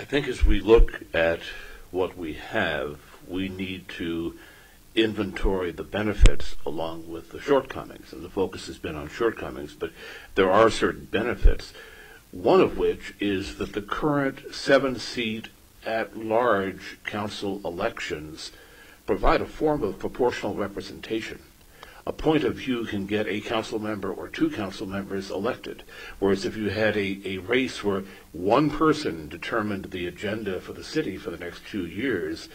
think as we look at what we have, we need to inventory the benefits along with the shortcomings. And the focus has been on shortcomings, but there are certain benefits, one of which is that the current 7-seat at-large council elections provide a form of proportional representation. A point of view can get a council member or two council members elected, whereas if you had a race where one person determined the agenda for the city for the next 2 years,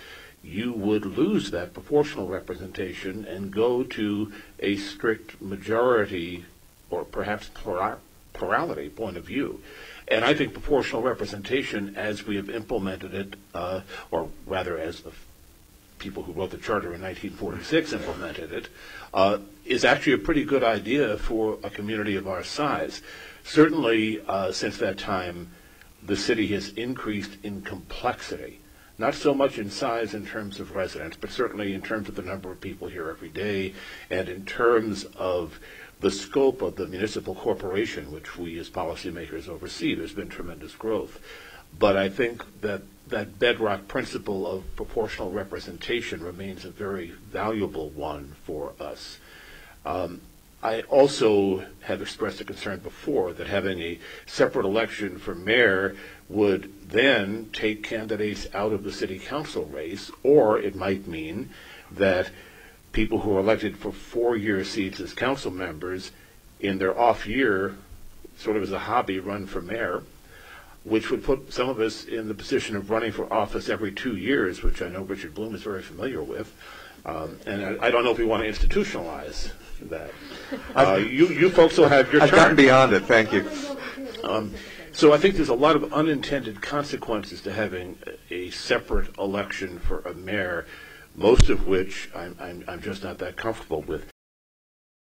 you would lose that proportional representation and go to a strict majority or perhaps plurality point of view. And I think proportional representation, as we have implemented it, or rather as the people who wrote the charter in 1946 implemented it, is actually a pretty good idea for a community of our size. Certainly, since that time, the city has increased in complexity, not so much in size in terms of residents, but certainly in terms of the number of people here every day, and in terms of the scope of the municipal corporation, which we as policymakers oversee. There's been tremendous growth. But I think that that bedrock principle of proportional representation remains a very valuable one for us. I also have expressed a concern before that having a separate election for mayor would then take candidates out of the city council race, or it might mean that people who are elected for 4-year seats as council members in their off year, sort of as a hobby, run for mayor, which would put some of us in the position of running for office every 2 years, which I know Richard Bloom is very familiar with. And I don't know if we want to institutionalize that. You folks will have your turn. I've gotten beyond it, thank you. So I think there's a lot of unintended consequences to having a separate election for a mayor, most of which I'm just not that comfortable with.